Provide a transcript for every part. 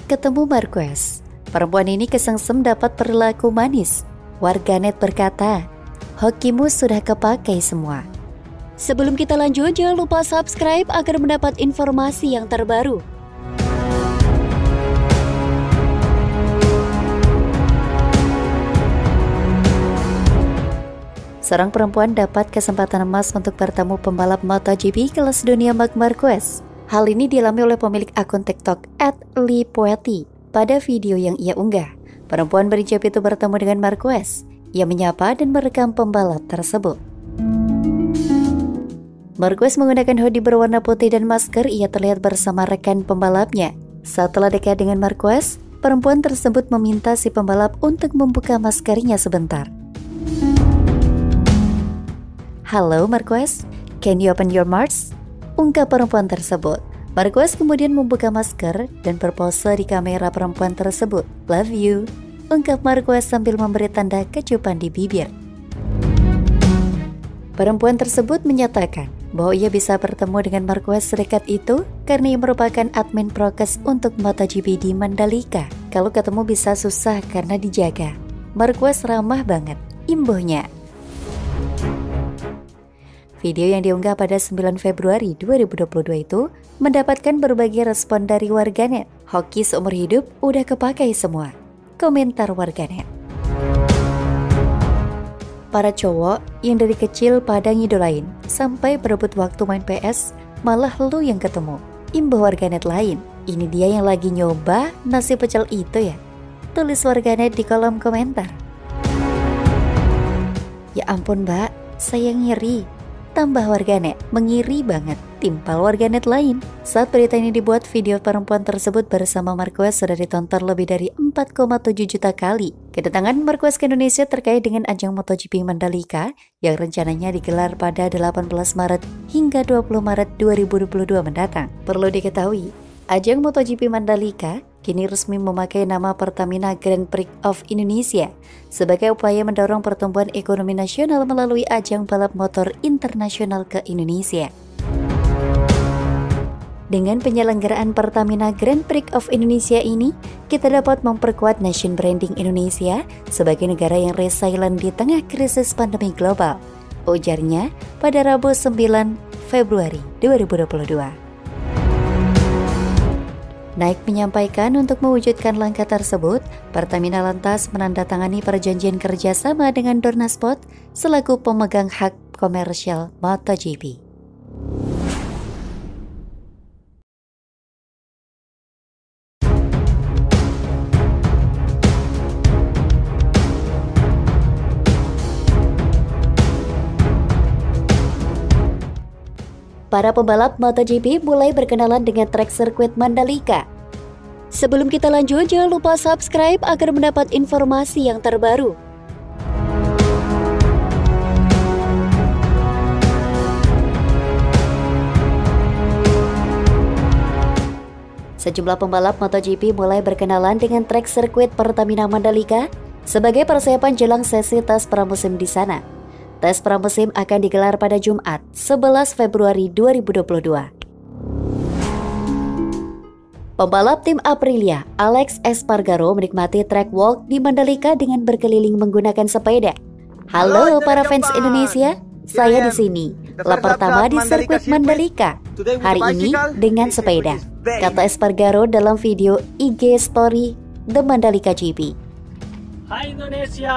ketemu Marquez. Perempuan ini kesengsem dapat perilaku manis. Warganet berkata, hokimu sudah kepakai semua. Sebelum kita lanjut, jangan lupa subscribe agar mendapat informasi yang terbaru. Seorang perempuan dapat kesempatan emas untuk bertemu pembalap MotoGP kelas dunia Marc Marquez. Hal ini dialami oleh pemilik akun TikTok @lipoeti. Pada video yang ia unggah, perempuan berhijab itu bertemu dengan Marquez. Ia menyapa dan merekam pembalap tersebut. Marquez menggunakan hoodie berwarna putih dan masker. Ia terlihat bersama rekan pembalapnya. Setelah dekat dengan Marquez, perempuan tersebut meminta si pembalap untuk membuka maskernya sebentar. Halo Marquez, can you open your mask? Ungkap perempuan tersebut. Marquez kemudian membuka masker dan berpose di kamera perempuan tersebut. Love you, ungkap Marquez sambil memberi tanda kecupan di bibir. Perempuan tersebut menyatakan bahwa ia bisa bertemu dengan Marquez sedekat itu karena ia merupakan admin prokes untuk MotoGP di Mandalika. Kalau ketemu bisa susah karena dijaga. Marquez ramah banget, imbuhnya. Video yang diunggah pada 9 Februari 2022 itu mendapatkan berbagai respon dari warganet. Hoki seumur hidup udah kepakai semua, komentar warganet. Para cowok yang dari kecil pada ngidolain sampai berebut waktu main PS, malah lu yang ketemu, imbuh warganet lain. Ini dia yang lagi nyoba nasi pecel itu ya, tulis warganet di kolom komentar. Ya ampun mbak, saya ngiri, tambah warganet, mengiri banget, timpal warganet lain. Saat berita ini dibuat, video perempuan tersebut bersama Marquez sudah ditonton lebih dari 4,7 juta kali. Kedatangan Marquez ke Indonesia terkait dengan ajang MotoGP Mandalika yang rencananya digelar pada 18 Maret hingga 20 Maret 2022 mendatang. Perlu diketahui, ajang MotoGP Mandalika kini resmi memakai nama Pertamina Grand Prix of Indonesia sebagai upaya mendorong pertumbuhan ekonomi nasional melalui ajang balap motor internasional ke Indonesia. Dengan penyelenggaraan Pertamina Grand Prix of Indonesia ini, kita dapat memperkuat nation branding Indonesia sebagai negara yang resilient di tengah krisis pandemi global, ujarnya pada Rabu 9 Februari 2022. Nike menyampaikan untuk mewujudkan langkah tersebut, Pertamina lantas menandatangani perjanjian kerjasama dengan Dorna Sport selaku pemegang hak komersial MotoGP. Para pembalap MotoGP mulai berkenalan dengan trek sirkuit Mandalika. Sebelum kita lanjut, jangan lupa subscribe agar mendapat informasi yang terbaru. Sejumlah pembalap MotoGP mulai berkenalan dengan trek sirkuit Pertamina Mandalika sebagai persiapan jelang sesi tes pramusim di sana. Tes pramusim akan digelar pada Jumat, 11 Februari 2022. Pembalap tim Aprilia, Alex Espargaro menikmati track walk di Mandalika dengan berkeliling menggunakan sepeda. Halo para fans Indonesia, saya di sini. Lap pertama di sirkuit Mandalika. Hari ini dengan sepeda, kata Espargaro dalam video IG Story The Mandalika GP. Hai Indonesia.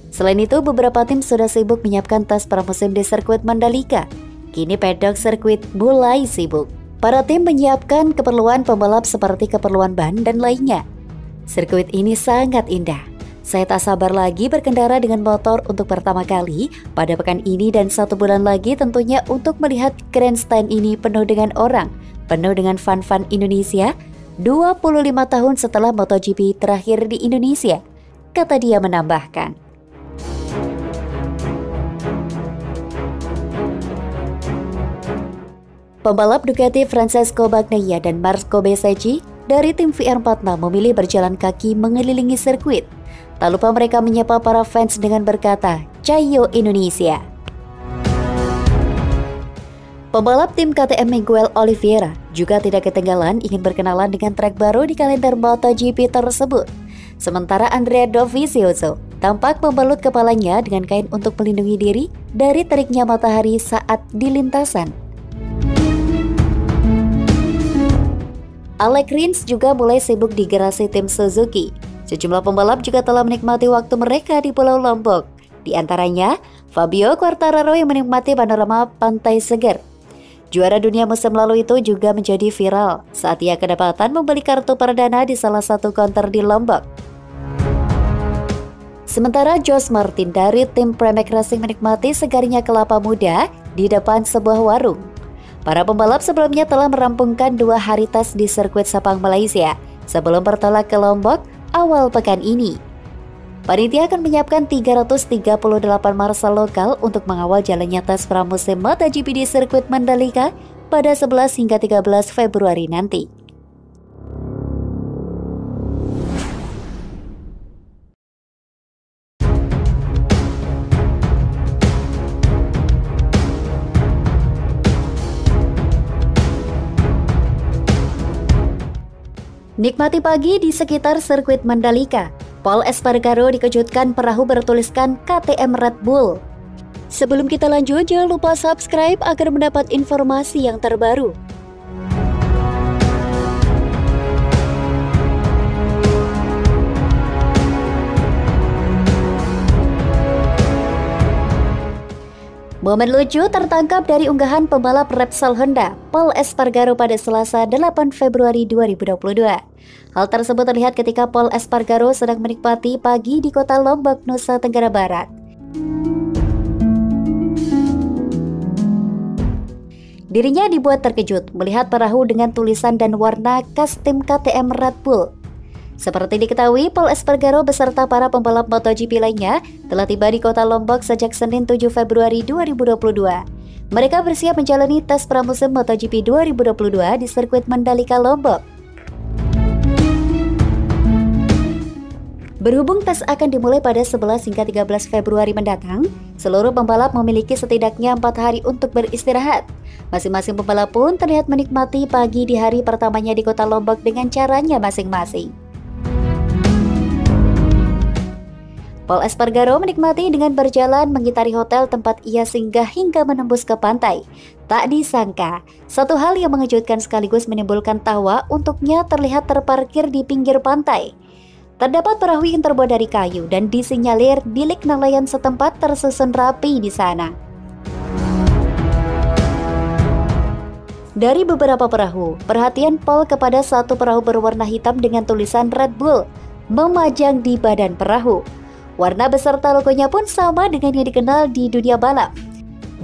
Selain itu, beberapa tim sudah sibuk menyiapkan tes pramusim di sirkuit Mandalika. Kini pedok sirkuit mulai sibuk. Para tim menyiapkan keperluan pembalap seperti keperluan ban dan lainnya. Sirkuit ini sangat indah. Saya tak sabar lagi berkendara dengan motor untuk pertama kali pada pekan ini dan 1 bulan lagi tentunya untuk melihat grandstand ini penuh dengan orang, penuh dengan fan-fan Indonesia 25 tahun setelah MotoGP terakhir di Indonesia, kata dia menambahkan. Pembalap Ducati Francesco Bagnaia dan Marco Bezzecchi dari tim VR46 memilih berjalan kaki mengelilingi sirkuit. Tak lupa mereka menyapa para fans dengan berkata, "Cayo Indonesia." Pembalap tim KTM Miguel Oliveira juga tidak ketinggalan ingin berkenalan dengan trek baru di kalender MotoGP tersebut. Sementara Andrea Dovizioso tampak membalut kepalanya dengan kain untuk melindungi diri dari teriknya matahari saat di lintasan. Alex Rins juga mulai sibuk di garasi tim Suzuki. Sejumlah pembalap juga telah menikmati waktu mereka di Pulau Lombok. Di antaranya, Fabio Quartararo yang menikmati panorama pantai segar. Juara dunia musim lalu itu juga menjadi viral saat ia kedapatan membeli kartu perdana di salah satu konter di Lombok. Sementara Josh Martin dari tim Pramac Racing menikmati segarnya kelapa muda di depan sebuah warung. Para pembalap sebelumnya telah merampungkan 2 hari tes di sirkuit Sepang Malaysia sebelum bertolak ke Lombok awal pekan ini. Panitia akan menyiapkan 338 marshal lokal untuk mengawal jalannya tes pramusim MotoGP di sirkuit Mandalika pada 11 hingga 13 Februari nanti. Nikmati pagi di sekitar sirkuit Mandalika. Pol Espargaro dikejutkan perahu bertuliskan KTM Red Bull. Sebelum kita lanjut, jangan lupa subscribe agar mendapat informasi yang terbaru. Momen lucu tertangkap dari unggahan pembalap Repsol Honda, Pol Espargaro pada Selasa 8 Februari 2022. Hal tersebut terlihat ketika Pol Espargaro sedang menikmati pagi di kota Lombok, Nusa Tenggara Barat. Dirinya dibuat terkejut melihat perahu dengan tulisan dan warna khas tim KTM Red Bull. Seperti diketahui, Pol Espargaro beserta para pembalap MotoGP lainnya telah tiba di kota Lombok sejak Senin 7 Februari 2022. Mereka bersiap menjalani tes pramusim MotoGP 2022 di sirkuit Mandalika, Lombok. Berhubung tes akan dimulai pada 11 hingga 13 Februari mendatang, seluruh pembalap memiliki setidaknya 4 hari untuk beristirahat. Masing-masing pembalap pun terlihat menikmati pagi di hari pertamanya di kota Lombok dengan caranya masing-masing. Pol Espargaro menikmati dengan berjalan mengitari hotel tempat ia singgah hingga menembus ke pantai. Tak disangka, satu hal yang mengejutkan sekaligus menimbulkan tawa untuknya terlihat terparkir di pinggir pantai. Terdapat perahu yang terbuat dari kayu dan disinyalir bilik nelayan setempat tersusun rapi di sana. Dari beberapa perahu, perhatian Pol kepada satu perahu berwarna hitam dengan tulisan Red Bull memajang di badan perahu. Warna beserta logonya pun sama dengan yang dikenal di dunia balap.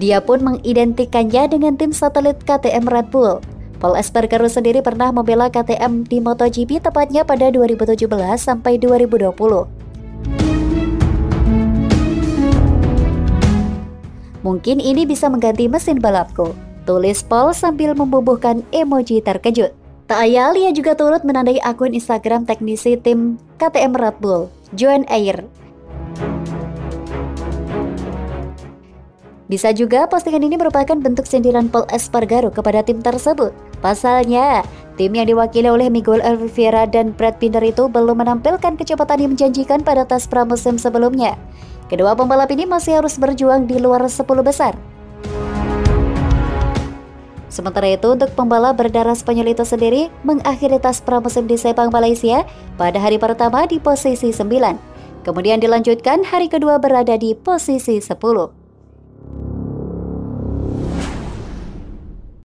Dia pun mengidentikannya dengan tim satelit KTM Red Bull. Pol Espargaro sendiri pernah membela KTM di MotoGP tepatnya pada 2017 sampai 2020. Mungkin ini bisa mengganti mesin balapku, tulis Pol sambil membubuhkan emoji terkejut. Tak ayal, ia juga turut menandai akun Instagram teknisi tim KTM Red Bull, Joan Mir. Bisa juga postingan ini merupakan bentuk sindiran Pol Espargaro kepada tim tersebut. Pasalnya, tim yang diwakili oleh Miguel Oliveira dan Brad Binder itu belum menampilkan kecepatan yang menjanjikan pada tes pramusim sebelumnya. Kedua pembalap ini masih harus berjuang di luar 10 besar. Sementara itu, untuk pembalap berdarah Spanyol itu sendiri mengakhiri tes pramusim di Sepang Malaysia pada hari pertama di posisi 9. Kemudian dilanjutkan hari kedua berada di posisi 10.